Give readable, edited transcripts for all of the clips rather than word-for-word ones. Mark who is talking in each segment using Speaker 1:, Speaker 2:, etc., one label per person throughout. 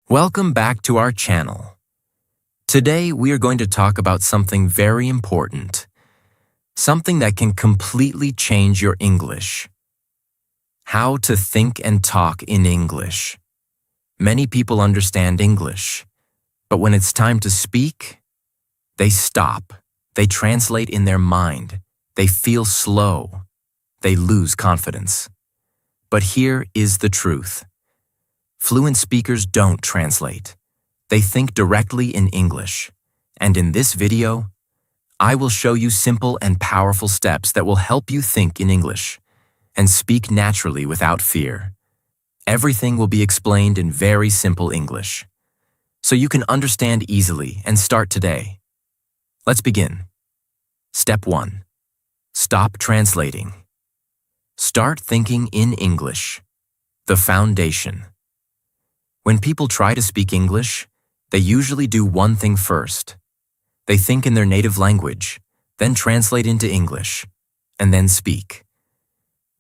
Speaker 1: Welcome back to our channel. Today we are going to talk about something very important, something that can completely change your English. How to think and talk in English. Many people understand English, but when it's time to speak, they stop. They translate in their mind. They feel slow. They lose confidence. But here is the truth. Fluent speakers don't translate. They think directly in English. And in this video, I will show you simple and powerful steps that will help you think in English and speak naturally without fear. Everything will be explained in very simple English, so you can understand easily and start today. Let's begin. Step 1. Stop translating. Start thinking in English. The foundation. When people try to speak English, they usually do one thing first. They think in their native language, then translate into English, and then speak.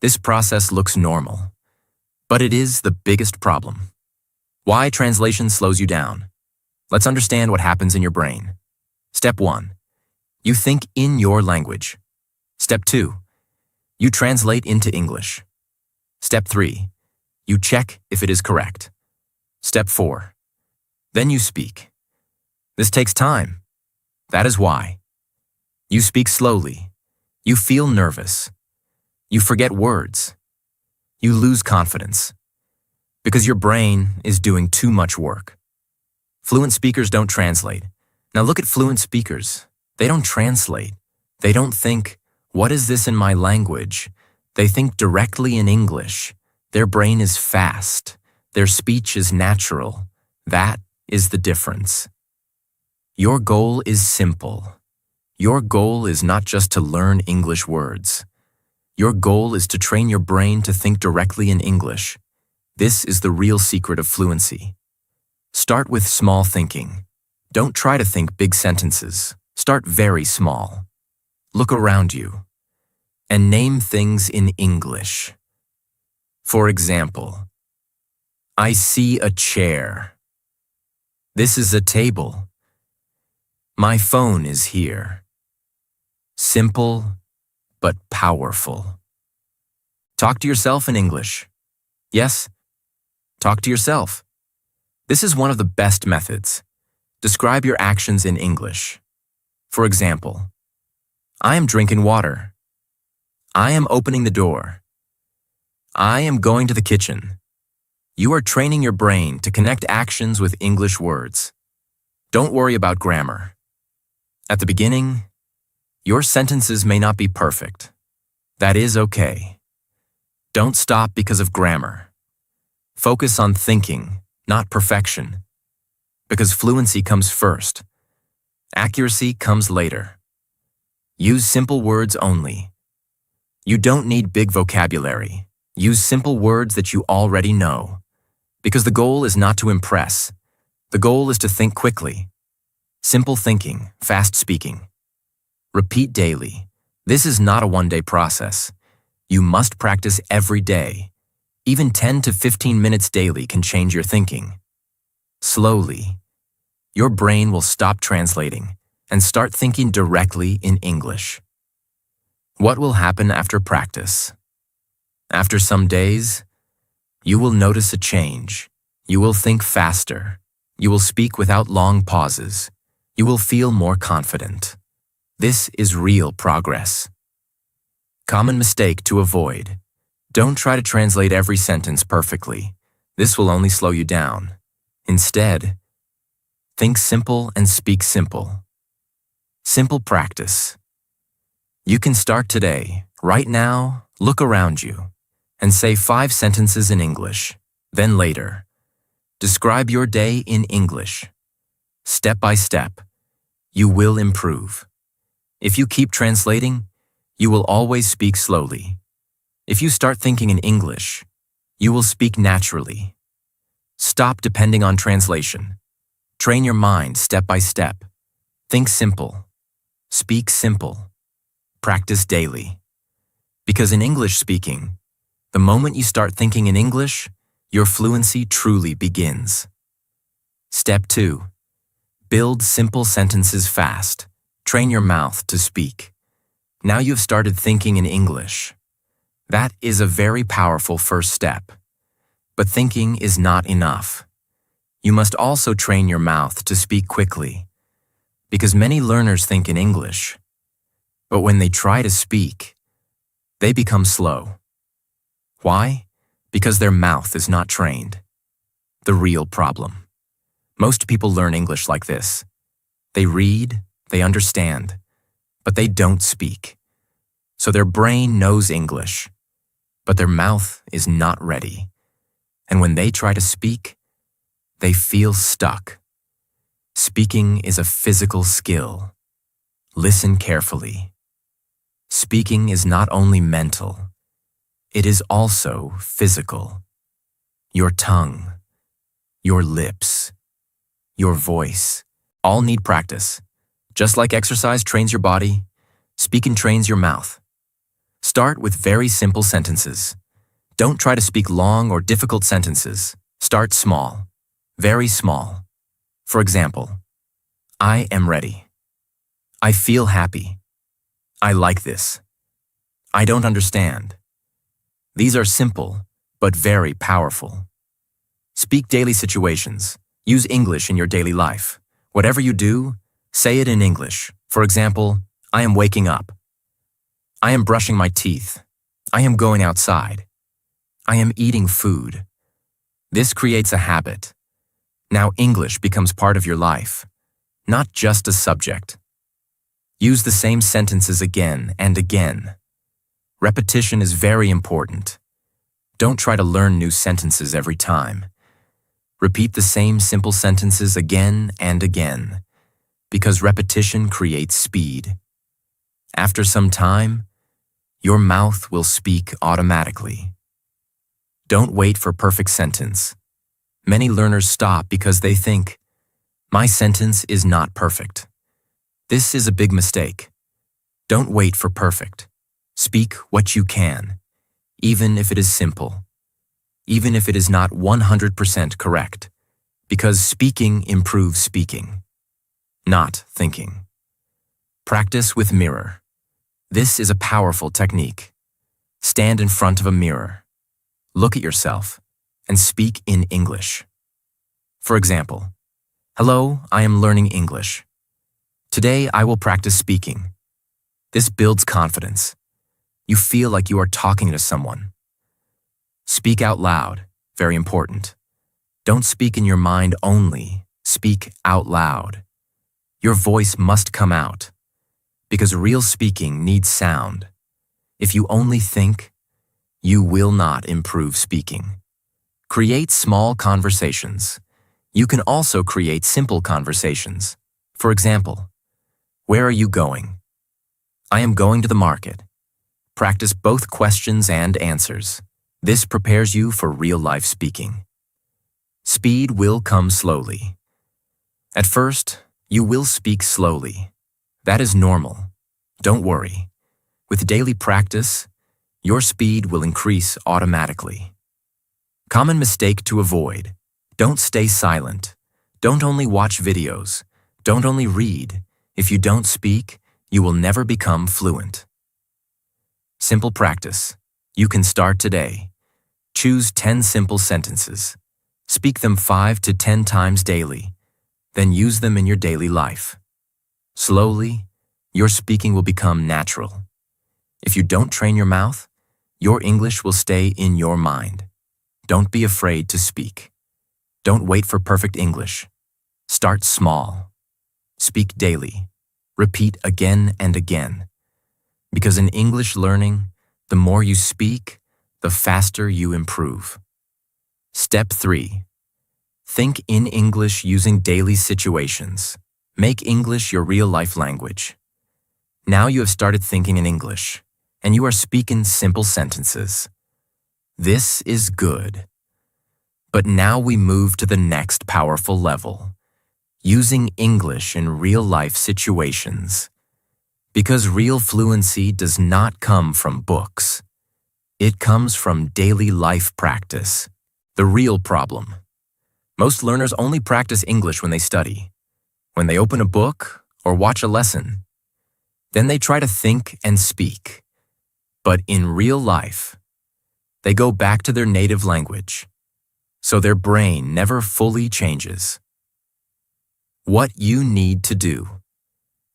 Speaker 1: This process looks normal, but it is the biggest problem. Why translation slows you down? Let's understand what happens in your brain. Step 1. You think in your language. Step 2. You translate into English. Step 3. You check if it is correct. Step 4. Then you speak. This takes time. That is why. You speak slowly. You feel nervous. You forget words. You lose confidence. Because your brain is doing too much work. Fluent speakers don't translate. Now look at fluent speakers. They don't translate. They don't think, what is this in my language? They think directly in English. Their brain is fast. Their speech is natural. That is the difference. Your goal is simple. Your goal is not just to learn English words. Your goal is to train your brain to think directly in English. This is the real secret of fluency. Start with small thinking. Don't try to think big sentences. Start very small. Look around you and name things in English. For example, I see a chair. This is a table. My phone is here. Simple, but powerful. Talk to yourself in English. Yes, talk to yourself. This is one of the best methods. Describe your actions in English. For example, I am drinking water. I am opening the door. I am going to the kitchen. You are training your brain to connect actions with English words. Don't worry about grammar. At the beginning, your sentences may not be perfect. That is okay. Don't stop because of grammar. Focus on thinking, not perfection. Because fluency comes first. Accuracy comes later. Use simple words only. You don't need big vocabulary. Use simple words that you already know. Because the goal is not to impress. The goal is to think quickly. Simple thinking, fast speaking. Repeat daily. This is not a one-day process. You must practice every day. Even 10 to 15 minutes daily can change your thinking. Slowly, your brain will stop translating and start thinking directly in English. What will happen after practice? After some days, you will notice a change. You will think faster. You will speak without long pauses. You will feel more confident. This is real progress. Common mistake to avoid. Don't try to translate every sentence perfectly. This will only slow you down. Instead, think simple and speak simple. Simple practice. You can start today. Right now, look around you and say 5 sentences in English. Then later, describe your day in English. Step by step, you will improve. If you keep translating, you will always speak slowly. If you start thinking in English, you will speak naturally. Stop depending on translation. Train your mind step by step. Think simple. Speak simple. Practice daily. Because in English speaking, the moment you start thinking in English, your fluency truly begins. Step 2. Build simple sentences fast. Train your mouth to speak. Now you've started thinking in English. That is a very powerful first step. But thinking is not enough. You must also train your mouth to speak quickly. Because many learners think in English. But when they try to speak, they become slow. Why? Because their mouth is not trained. The real problem. Most people learn English like this. They read, they understand, but they don't speak. So their brain knows English, but their mouth is not ready. And when they try to speak, they feel stuck. Speaking is a physical skill. Listen carefully. Speaking is not only mental, it is also physical. Your tongue, your lips, your voice, all need practice. Just like exercise trains your body, speaking trains your mouth. Start with very simple sentences. Don't try to speak long or difficult sentences. Start small, very small. For example, I am ready. I feel happy. I like this. I don't understand. These are simple, but very powerful. Speak daily situations. Use English in your daily life. Whatever you do, say it in English. For example, I am waking up. I am brushing my teeth. I am going outside. I am eating food. This creates a habit. Now English becomes part of your life, not just a subject. Use the same sentences again and again. Repetition is very important. Don't try to learn new sentences every time. Repeat the same simple sentences again and again, because repetition creates speed. After some time, your mouth will speak automatically. Don't wait for perfect sentence. Many learners stop because they think, my sentence is not perfect. This is a big mistake. Don't wait for perfect. Speak what you can, even if it is simple, even if it is not 100% correct, because speaking improves speaking, not thinking. Practice with mirror. This is a powerful technique. Stand in front of a mirror. Look at yourself and speak in English. For example, hello, I am learning English. Today I will practice speaking. This builds confidence. You feel like you are talking to someone. Speak out loud, very important. Don't speak in your mind only, speak out loud. Your voice must come out, because real speaking needs sound. If you only think, you will not improve speaking. Create small conversations. You can also create simple conversations. For example, where are you going? I am going to the market. Practice both questions and answers. This prepares you for real-life speaking. Speed will come slowly. At first, you will speak slowly. That is normal. Don't worry. With daily practice, your speed will increase automatically. Common mistake to avoid. Don't stay silent. Don't only watch videos. Don't only read. If you don't speak, you will never become fluent. Simple practice. You can start today. Choose 10 simple sentences. Speak them 5 to 10 times daily. Then use them in your daily life. Slowly, your speaking will become natural. If you don't train your mouth, your English will stay in your mind. Don't be afraid to speak. Don't wait for perfect English. Start small. Speak daily. Repeat again and again. Because in English learning, the more you speak, the faster you improve. Step 3. Think in English using daily situations. Make English your real-life language. Now you have started thinking in English, and you are speaking simple sentences. This is good. But now we move to the next powerful level, using English in real-life situations. Because real fluency does not come from books. It comes from daily life practice. The real problem. Most learners only practice English when they study, when they open a book or watch a lesson. Then they try to think and speak. But in real life, they go back to their native language, so their brain never fully changes. What you need to do.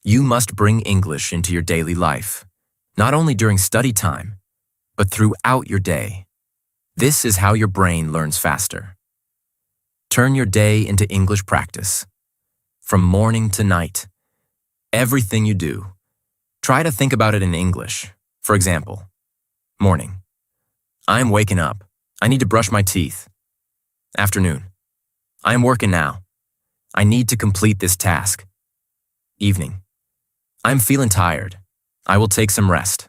Speaker 1: You must bring English into your daily life, not only during study time, but throughout your day. This is how your brain learns faster. Turn your day into English practice. From morning to night, everything you do, try to think about it in English. For example, morning. I am waking up. I need to brush my teeth. Afternoon. I am working now. I need to complete this task. Evening. I'm feeling tired. I will take some rest.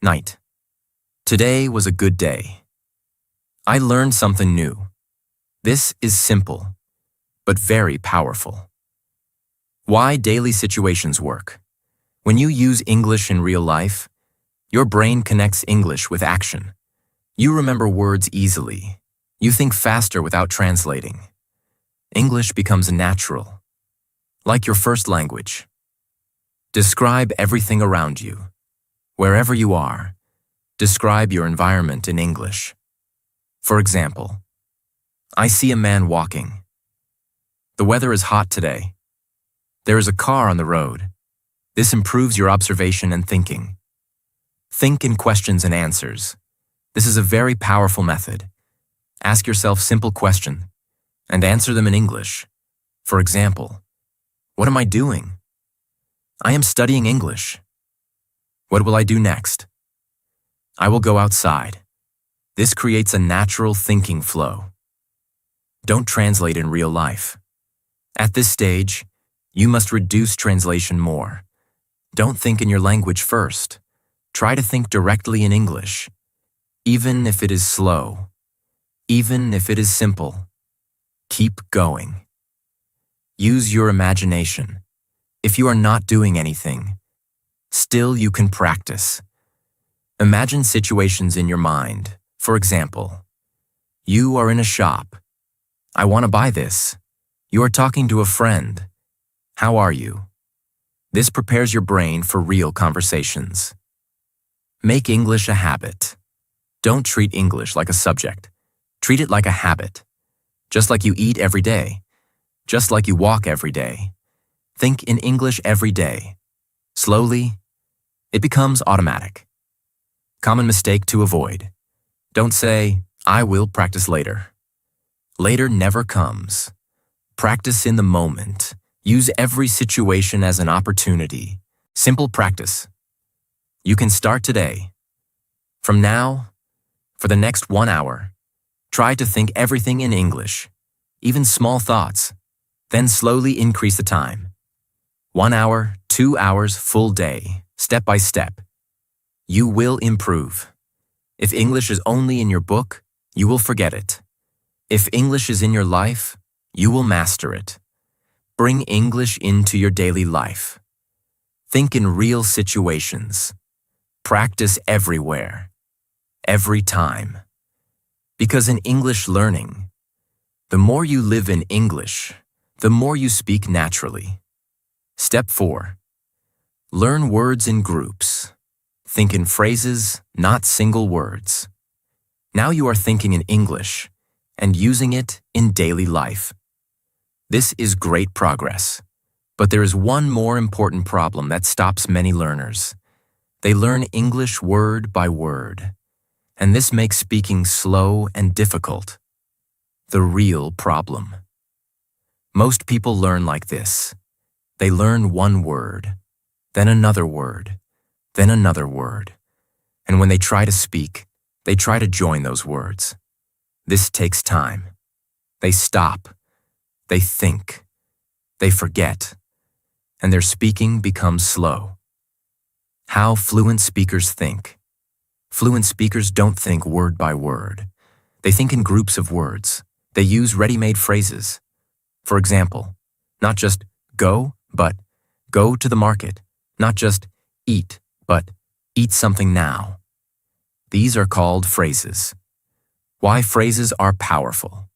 Speaker 1: Night. Today was a good day. I learned something new. This is simple, but very powerful. Why daily situations work. When you use English in real life, your brain connects English with action. You remember words easily. You think faster without translating. English becomes natural, like your first language. Describe everything around you. Wherever you are, describe your environment in English. For example, I see a man walking. The weather is hot today. There is a car on the road. This improves your observation and thinking. Think in questions and answers. This is a very powerful method. Ask yourself simple questions and answer them in English. For example, what am I doing? I am studying English. What will I do next? I will go outside. This creates a natural thinking flow. Don't translate in real life. At this stage, you must reduce translation more. Don't think in your language first. Try to think directly in English, even if it is slow, even if it is simple. Keep going. Use your imagination. If you are not doing anything, still you can practice. Imagine situations in your mind. For example, you are in a shop. I want to buy this. You are talking to a friend. How are you? This prepares your brain for real conversations. Make English a habit. Don't treat English like a subject. Treat it like a habit. Just like you eat every day. Just like you walk every day. Think in English every day. Slowly, it becomes automatic. Common mistake to avoid. Don't say, I will practice later. Later never comes. Practice in the moment. Use every situation as an opportunity. Simple practice. You can start today. From now, for the next 1 hour, try to think everything in English, even small thoughts. Then slowly increase the time. 1 hour, 2 hours, full day, step by step. You will improve. If English is only in your book, you will forget it. If English is in your life, you will master it. Bring English into your daily life. Think in real situations. Practice everywhere, every time. Because in English learning, the more you live in English, the more you speak naturally. Step 4. Learn words in groups. Think in phrases, not single words. Now you are thinking in English and using it in daily life. This is great progress. But there is one more important problem that stops many learners. They learn English word by word, and this makes speaking slow and difficult. The real problem. Most people learn like this. They learn one word, then another word, then another word. And when they try to speak, they try to join those words. This takes time. They stop. They think. They forget. And their speaking becomes slow. How fluent speakers think. Fluent speakers don't think word by word. They think in groups of words. They use ready-made phrases. For example, not just go, but go to the market. Not just eat, but eat something now. These are called phrases. Why phrases are powerful.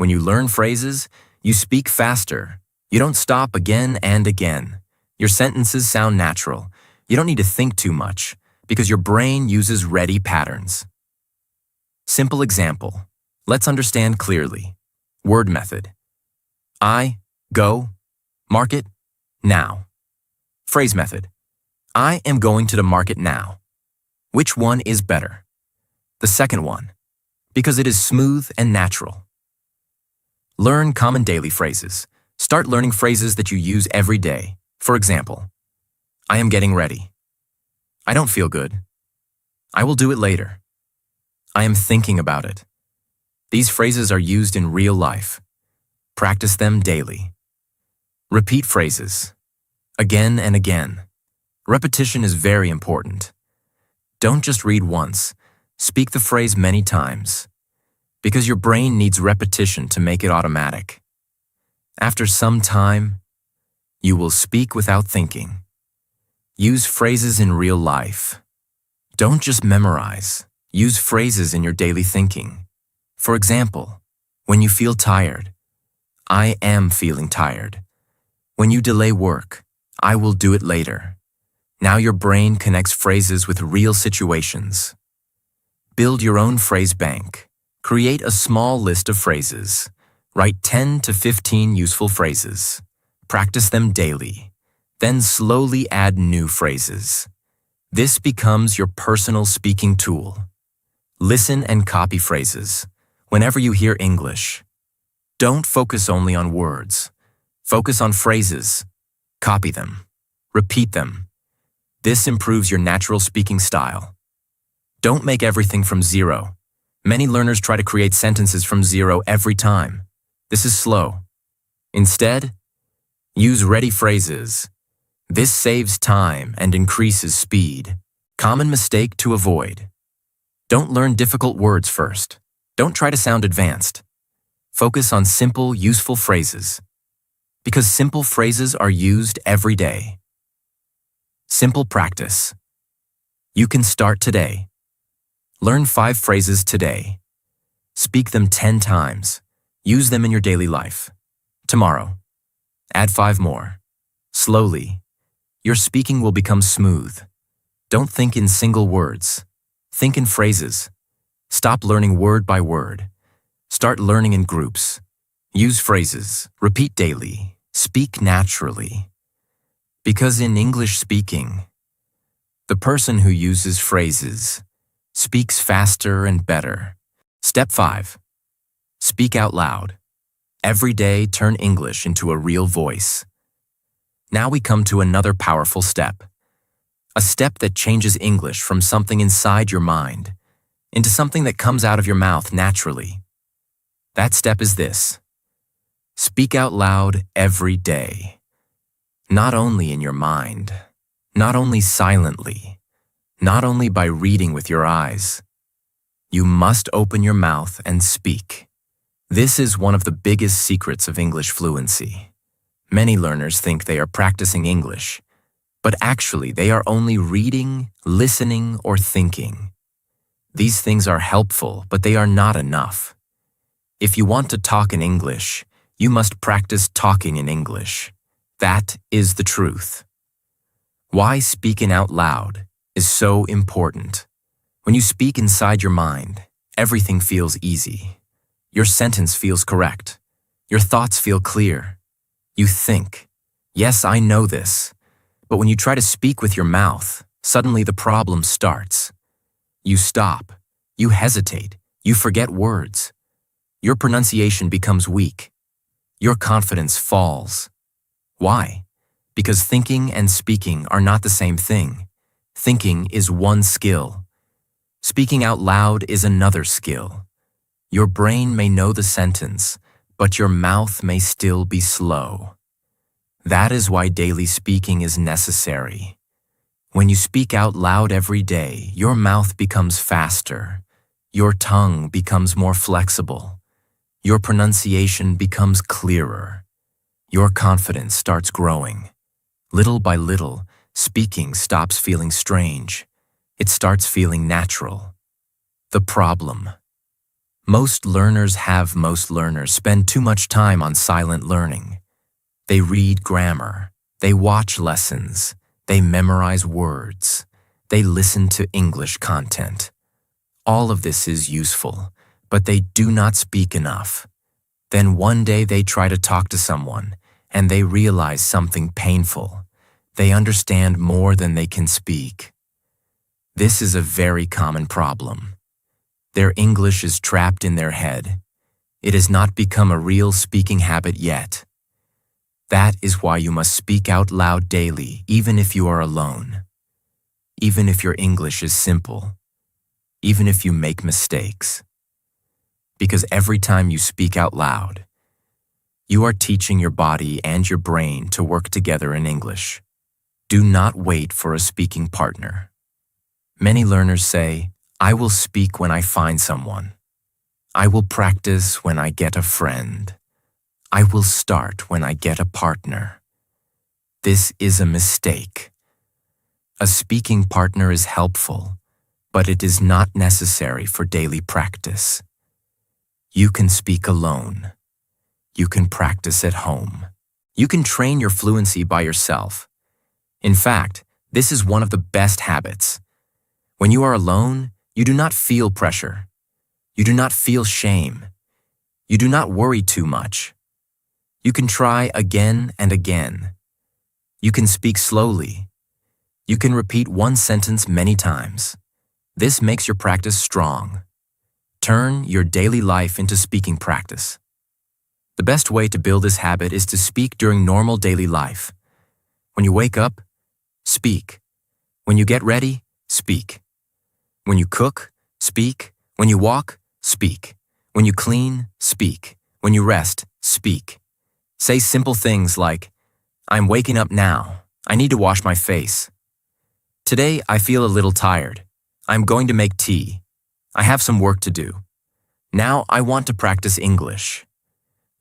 Speaker 1: When you learn phrases, you speak faster. You don't stop again and again. Your sentences sound natural. You don't need to think too much because your brain uses ready patterns. Simple example. Let's understand clearly. Word method. I, go, market, now. Phrase method. I am going to the market now. Which one is better? The second one, because it is smooth and natural. Learn common daily phrases. Start learning phrases that you use every day. For example, I am getting ready. I don't feel good. I will do it later. I am thinking about it. These phrases are used in real life. Practice them daily. Repeat phrases. Again and again. Repetition is very important. Don't just read once. Speak the phrase many times. Because your brain needs repetition to make it automatic. After some time, you will speak without thinking. Use phrases in real life. Don't just memorize. Use phrases in your daily thinking. For example, when you feel tired, I am feeling tired. When you delay work, I will do it later. Now your brain connects phrases with real situations. Build your own phrase bank. Create a small list of phrases. Write 10 to 15 useful phrases. Practice them daily. Then slowly add new phrases. This becomes your personal speaking tool. Listen and copy phrases. Whenever you hear English, don't focus only on words. Focus on phrases. Copy them. Repeat them. This improves your natural speaking style. Don't make everything from zero. Many learners try to create sentences from zero every time. This is slow. Instead, use ready phrases. This saves time and increases speed. Common mistake to avoid. Don't learn difficult words first. Don't try to sound advanced. Focus on simple, useful phrases. Because simple phrases are used every day. Simple practice. You can start today. Learn 5 phrases today. Speak them 10 times. Use them in your daily life. Tomorrow, add 5 more. Slowly, your speaking will become smooth. Don't think in single words. Think in phrases. Stop learning word by word. Start learning in groups. Use phrases. Repeat daily. Speak naturally. Because in English speaking, the person who uses phrases speaks faster and better. Step 5. Speak out loud. Every day, turn English into a real voice. Now we come to another powerful step. A step that changes English from something inside your mind into something that comes out of your mouth naturally. That step is this. Speak out loud every day. Not only in your mind, not only silently, not only by reading with your eyes. You must open your mouth and speak. This is one of the biggest secrets of English fluency. Many learners think they are practicing English, but actually they are only reading, listening, or thinking. These things are helpful, but they are not enough. If you want to talk in English, you must practice talking in English. That is the truth. Why speaking out loud is so important. When you speak inside your mind, everything feels easy. Your sentence feels correct. Your thoughts feel clear. You think, yes, I know this. But when you try to speak with your mouth, suddenly the problem starts. You stop. You hesitate. You forget words. Your pronunciation becomes weak. Your confidence falls. Why? Because thinking and speaking are not the same thing. Thinking is one skill. Speaking out loud is another skill. Your brain may know the sentence, but your mouth may still be slow. That is why daily speaking is necessary. When you speak out loud every day, your mouth becomes faster. Your tongue becomes more flexible. Your pronunciation becomes clearer. Your confidence starts growing. Little by little, speaking stops feeling strange. It starts feeling natural. The problem. Most learners spend too much time on silent learning. They read grammar, they watch lessons, they memorize words, they listen to English content. All of this is useful, but they do not speak enough. Then one day they try to talk to someone, and they realize something painful. They understand more than they can speak. This is a very common problem. Their English is trapped in their head. It has not become a real speaking habit yet. That is why you must speak out loud daily, even if you are alone. Even if your English is simple. Even if you make mistakes. Because every time you speak out loud, you are teaching your body and your brain to work together in English. Do not wait for a speaking partner. Many learners say, I will speak when I find someone. I will practice when I get a friend. I will start when I get a partner. This is a mistake. A speaking partner is helpful, but it is not necessary for daily practice. You can speak alone. You can practice at home. You can train your fluency by yourself. In fact, this is one of the best habits. When you are alone, you do not feel pressure. You do not feel shame. You do not worry too much. You can try again and again. You can speak slowly. You can repeat one sentence many times. This makes your practice strong. Turn your daily life into speaking practice. The best way to build this habit is to speak during normal daily life. When you wake up, speak. When you get ready, speak. When you cook, speak. When you walk, speak. When you clean, speak. When you rest, speak. Say simple things like, I'm waking up now. I need to wash my face. Today, I feel a little tired. I'm going to make tea. I have some work to do. Now I want to practice English.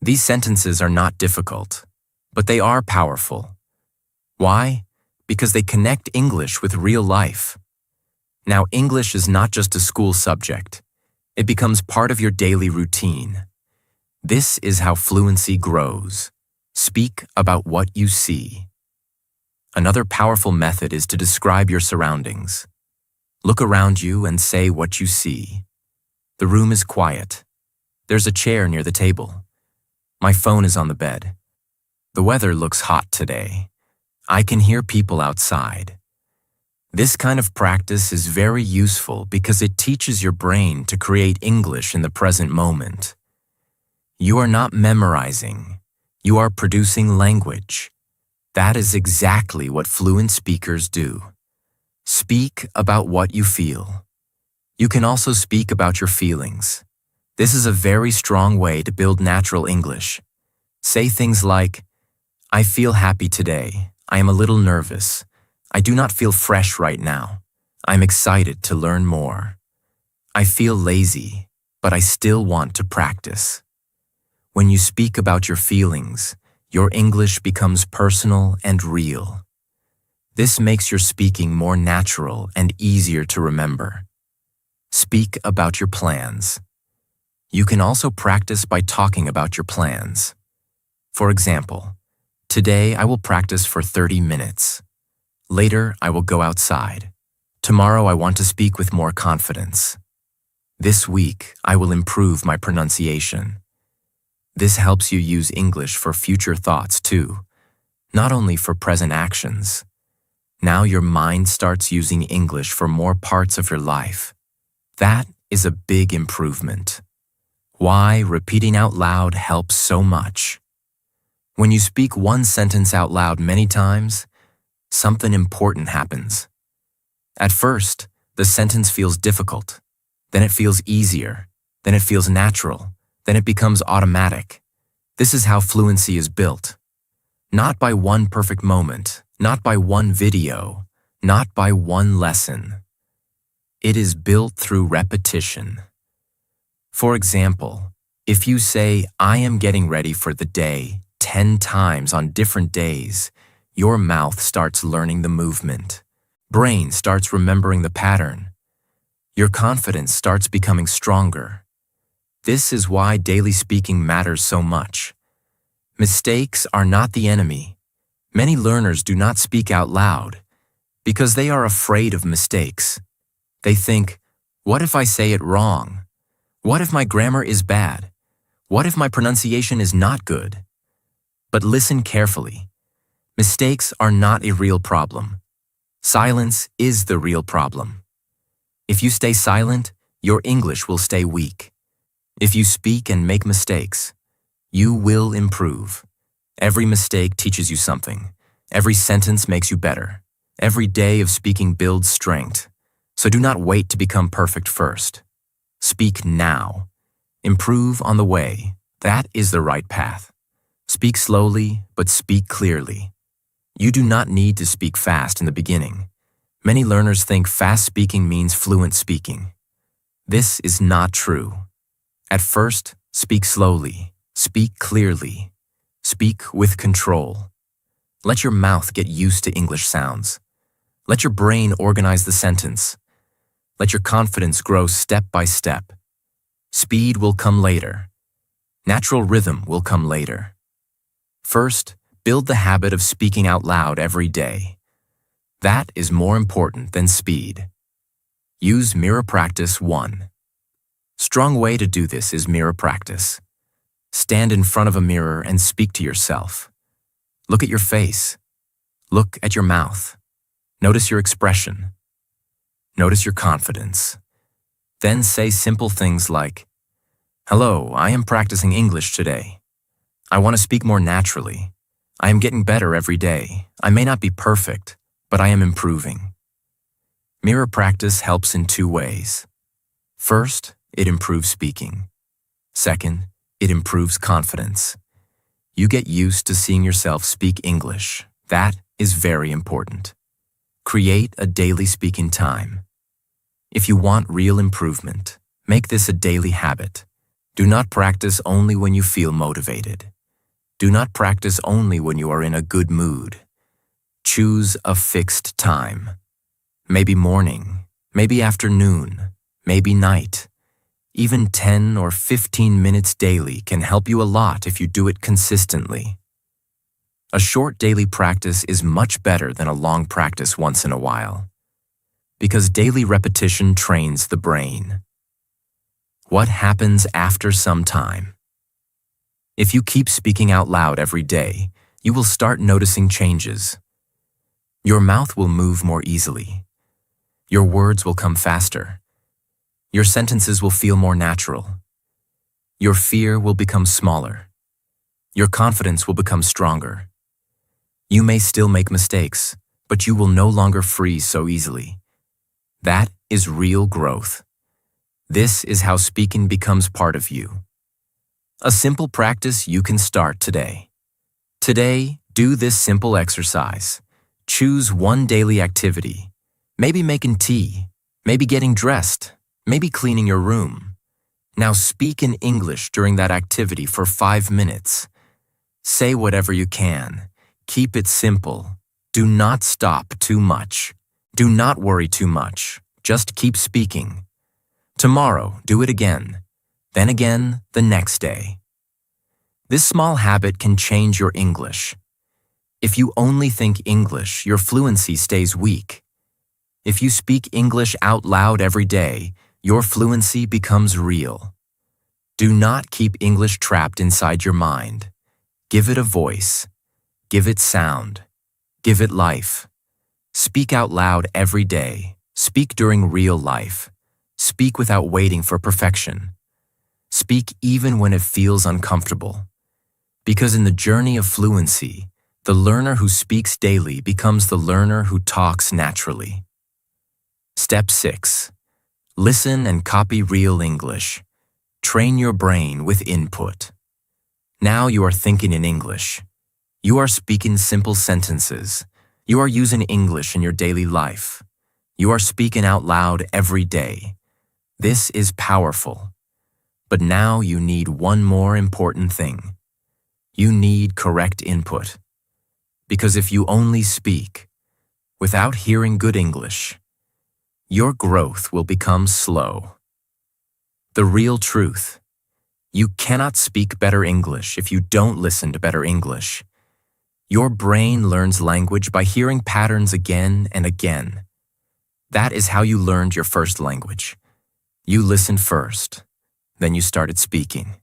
Speaker 1: These sentences are not difficult, but they are powerful. Why? Because they connect English with real life. Now, English is not just a school subject. It becomes part of your daily routine. This is how fluency grows. Speak about what you see. Another powerful method is to describe your surroundings. Look around you and say what you see. The room is quiet. There's a chair near the table. My phone is on the bed. The weather looks hot today. I can hear people outside. This kind of practice is very useful because it teaches your brain to create English in the present moment. You are not memorizing. You are producing language. That is exactly what fluent speakers do. Speak about what you feel. You can also speak about your feelings. This is a very strong way to build natural English. Say things like, I feel happy today. I am a little nervous. I do not feel fresh right now. I'm excited to learn more. I feel lazy, but I still want to practice. When you speak about your feelings, your English becomes personal and real. This makes your speaking more natural and easier to remember. Speak about your plans. You can also practice by talking about your plans. For example, today I will practice for 30 minutes. Later, I will go outside. Tomorrow, I want to speak with more confidence. This week, I will improve my pronunciation. This helps you use English for future thoughts too, not only for present actions. Now your mind starts using English for more parts of your life. That is a big improvement. Why repeating out loud helps so much. When you speak one sentence out loud many times, something important happens. At first, the sentence feels difficult. Then it feels easier. Then it feels natural. Then it becomes automatic. This is how fluency is built. Not by one perfect moment, not by one video, not by one lesson. It is built through repetition. For example, if you say, I am getting ready for the day 10 times on different days, your mouth starts learning the movement. Brain starts remembering the pattern. Your confidence starts becoming stronger. This is why daily speaking matters so much. Mistakes are not the enemy. Many learners do not speak out loud because they are afraid of mistakes. They think, what if I say it wrong? What if my grammar is bad? What if my pronunciation is not good? But listen carefully. Mistakes are not a real problem. Silence is the real problem. If you stay silent, your English will stay weak. If you speak and make mistakes, you will improve. Every mistake teaches you something. Every sentence makes you better. Every day of speaking builds strength. So do not wait to become perfect first. Speak now. Improve on the way. That is the right path. Speak slowly, but speak clearly. You do not need to speak fast in the beginning. Many learners think fast speaking means fluent speaking. This is not true. At first, speak slowly, speak clearly, speak with control. Let your mouth get used to English sounds. Let your brain organize the sentence. Let your confidence grow step by step. Speed will come later. Natural rhythm will come later. First, build the habit of speaking out loud every day. That is more important than speed. Use mirror practice 1. Strong way to do this is mirror practice. Stand in front of a mirror and speak to yourself. Look at your face. Look at your mouth. Notice your expression. Notice your confidence. Then say simple things like, "Hello, I am practicing English today. I want to speak more naturally. I am getting better every day. I may not be perfect, but I am improving." Mirror practice helps in 2 ways. First, it improves speaking. Second, it improves confidence. You get used to seeing yourself speak English. That is very important. Create a daily speaking time. If you want real improvement, make this a daily habit. Do not practice only when you feel motivated. Do not practice only when you are in a good mood. Choose a fixed time. Maybe morning, maybe afternoon, maybe night. Even 10 or 15 minutes daily can help you a lot if you do it consistently. A short daily practice is much better than a long practice once in a while, because daily repetition trains the brain. What happens after some time? If you keep speaking out loud every day, you will start noticing changes. Your mouth will move more easily. Your words will come faster. Your sentences will feel more natural. Your fear will become smaller. Your confidence will become stronger. You may still make mistakes, but you will no longer freeze so easily. That is real growth. This is how speaking becomes part of you. A simple practice you can start today. Today, do this simple exercise. Choose one daily activity. Maybe making tea, maybe getting dressed, maybe cleaning your room. Now speak in English during that activity for 5 minutes. Say whatever you can. Keep it simple. Do not stop too much. Do not worry too much. Just keep speaking. Tomorrow, do it again. Then again the next day. This small habit can change your English. If you only think English, your fluency stays weak. If you speak English out loud every day, your fluency becomes real. Do not keep English trapped inside your mind. Give it a voice. Give it sound. Give it life. Speak out loud every day. Speak during real life. Speak without waiting for perfection. Speak even when it feels uncomfortable. Because in the journey of fluency, the learner who speaks daily becomes the learner who talks naturally. Step 6. Listen and copy real English. Train your brain with input. Now you are thinking in English. You are speaking simple sentences. You are using English in your daily life. You are speaking out loud every day. This is powerful. But now you need one more important thing. You need correct input. Because if you only speak, without hearing good English, your growth will become slow. The real truth. You cannot speak better English if you don't listen to better English. Your brain learns language by hearing patterns again and again. That is how you learned your first language. You listened first, then you started speaking.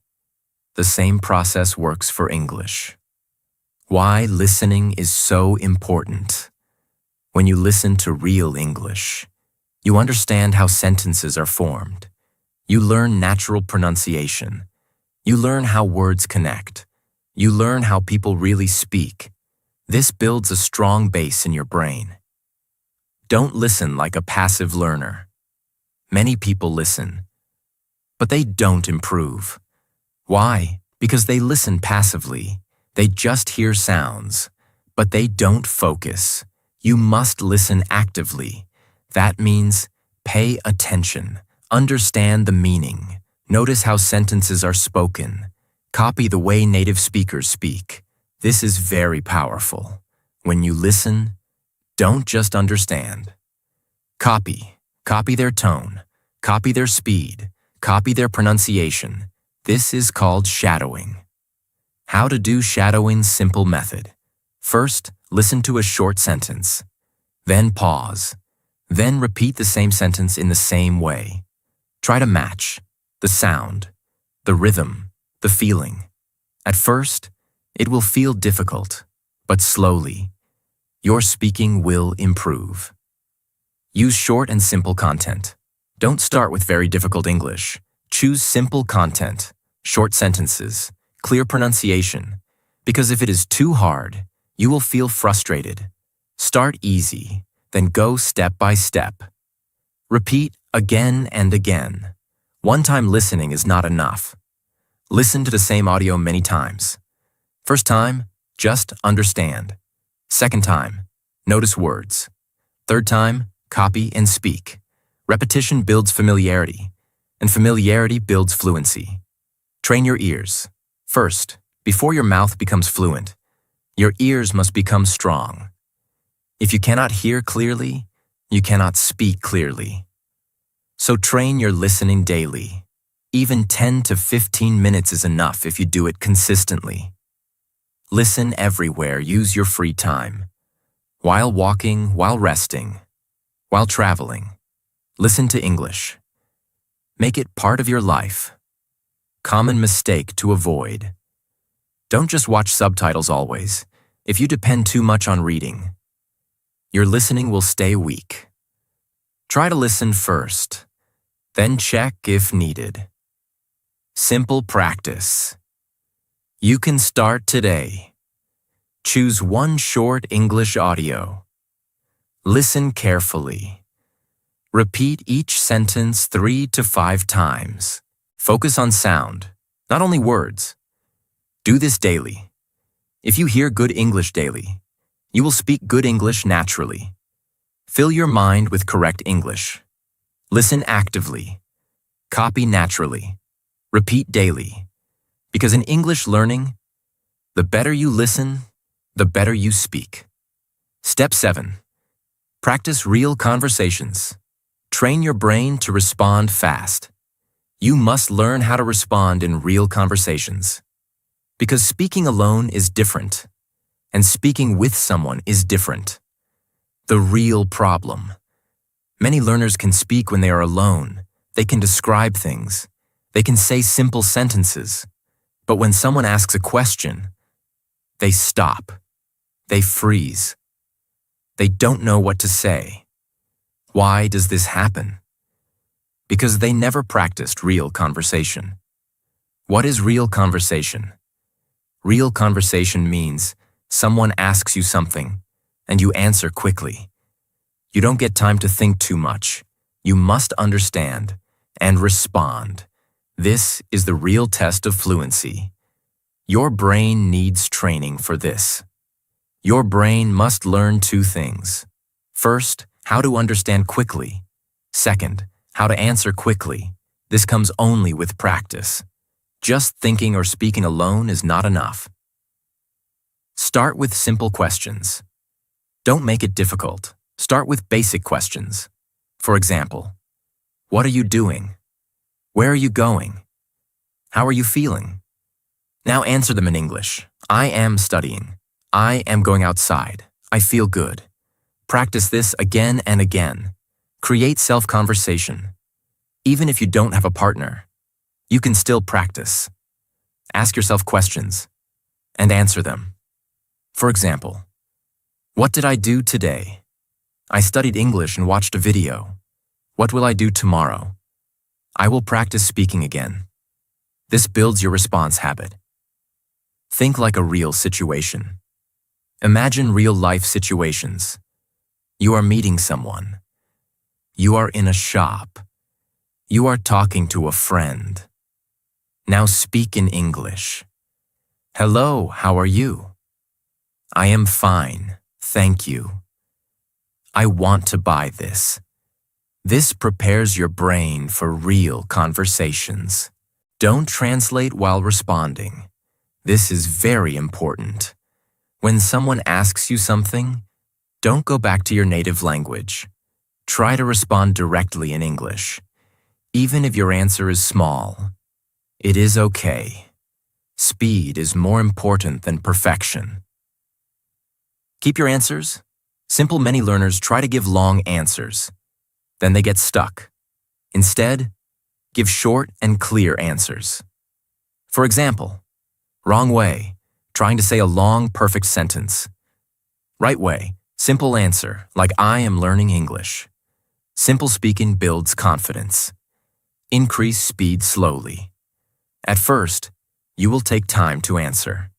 Speaker 1: The same process works for English. Why listening is so important. When you listen to real English, you understand how sentences are formed. You learn natural pronunciation. You learn how words connect. You learn how people really speak. This builds a strong base in your brain. Don't listen like a passive learner. Many people listen, but they don't improve. Why? Because they listen passively. They just hear sounds, but they don't focus. You must listen actively. That means pay attention, understand the meaning, notice how sentences are spoken, copy the way native speakers speak. This is very powerful. When you listen, don't just understand. Copy their tone, copy their speed, copy their pronunciation. This is called shadowing. How to do shadowing simple method. First, listen to a short sentence. Then pause. Then repeat the same sentence in the same way. Try to match the sound, the rhythm, the feeling. At first, it will feel difficult, but slowly, your speaking will improve. Use short and simple content. Don't start with very difficult English. Choose simple content, short sentences, clear pronunciation, because if it is too hard, you will feel frustrated. Start easy, then go step by step. Repeat again and again. One-time listening is not enough. Listen to the same audio many times. First time, just understand. Second time, notice words. Third time, copy and speak. Repetition builds familiarity, and familiarity builds fluency. Train your ears. First, before your mouth becomes fluent, your ears must become strong. If you cannot hear clearly, you cannot speak clearly. So train your listening daily. Even 10 to 15 minutes is enough if you do it consistently. Listen everywhere, use your free time. While walking, while resting, while traveling. Listen to English. Make it part of your life. Common mistake to avoid. Don't just watch subtitles always. If you depend too much on reading, your listening will stay weak. Try to listen first, then check if needed. Simple practice. You can start today. Choose one short English audio. Listen carefully. Repeat each sentence 3 to 5 times. Focus on sound, not only words. Do this daily. If you hear good English daily, you will speak good English naturally. Fill your mind with correct English. Listen actively. Copy naturally. Repeat daily. Because in English learning, the better you listen, the better you speak. Step 7. Practice real conversations. Train your brain to respond fast. You must learn how to respond in real conversations. Because speaking alone is different, and speaking with someone is different. The real problem. Many learners can speak when they are alone. They can describe things. They can say simple sentences. But when someone asks a question, they stop. They freeze. They don't know what to say. Why does this happen? Because they never practiced real conversation. What is real conversation? Real conversation means someone asks you something, and you answer quickly. You don't get time to think too much. You must understand and respond. This is the real test of fluency. Your brain needs training for this. Your brain must learn 2 things. First, how to understand quickly. Second, how to answer quickly. This comes only with practice. Just thinking or speaking alone is not enough. Start with simple questions. Don't make it difficult. Start with basic questions. For example, what are you doing? Where are you going? How are you feeling? Now answer them in English. I am studying. I am going outside. I feel good. Practice this again and again. Create self-conversation. Even if you don't have a partner, you can still practice. Ask yourself questions and answer them. For example, what did I do today? I studied English and watched a video. What will I do tomorrow? I will practice speaking again. This builds your response habit. Think like a real situation. Imagine real-life situations. You are meeting someone. You are in a shop. You are talking to a friend. Now speak in English. Hello, how are you? I am fine, thank you. I want to buy this. This prepares your brain for real conversations. Don't translate while responding. This is very important. When someone asks you something, don't go back to your native language. Try to respond directly in English. Even if your answer is small, it is okay. Speed is more important than perfection. Keep your answers. Simple many learners try to give long answers. Then they get stuck. Instead, give short and clear answers. For example, wrong way, trying to say a long, perfect sentence. Right way, simple answer, like I am learning English. Simple speaking builds confidence. Increase speed slowly. At first, you will take time to answer.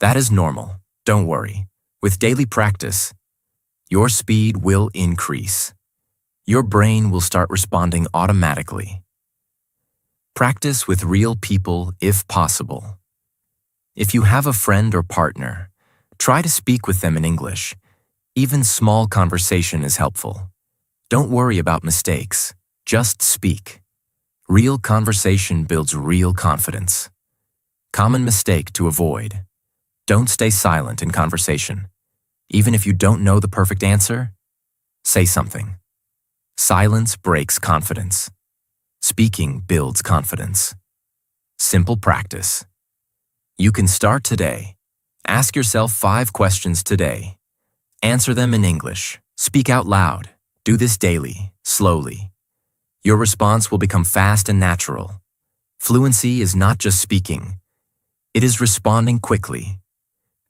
Speaker 1: That is normal, don't worry. With daily practice, your speed will increase. Your brain will start responding automatically. Practice with real people if possible. If you have a friend or partner, try to speak with them in English. Even small conversation is helpful. Don't worry about mistakes, just speak. Real conversation builds real confidence. Common mistake to avoid. Don't stay silent in conversation. Even if you don't know the perfect answer, say something. Silence breaks confidence. Speaking builds confidence. Simple practice. You can start today. Ask yourself 5 questions today. Answer them in English. Speak out loud. Do this daily, slowly. Your response will become fast and natural. Fluency is not just speaking. It is responding quickly.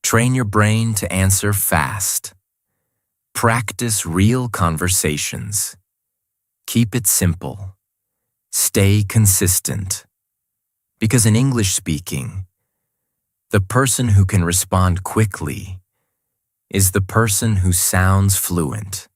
Speaker 1: Train your brain to answer fast. Practice real conversations. Keep it simple. Stay consistent. Because in English speaking, the person who can respond quickly is the person who sounds fluent.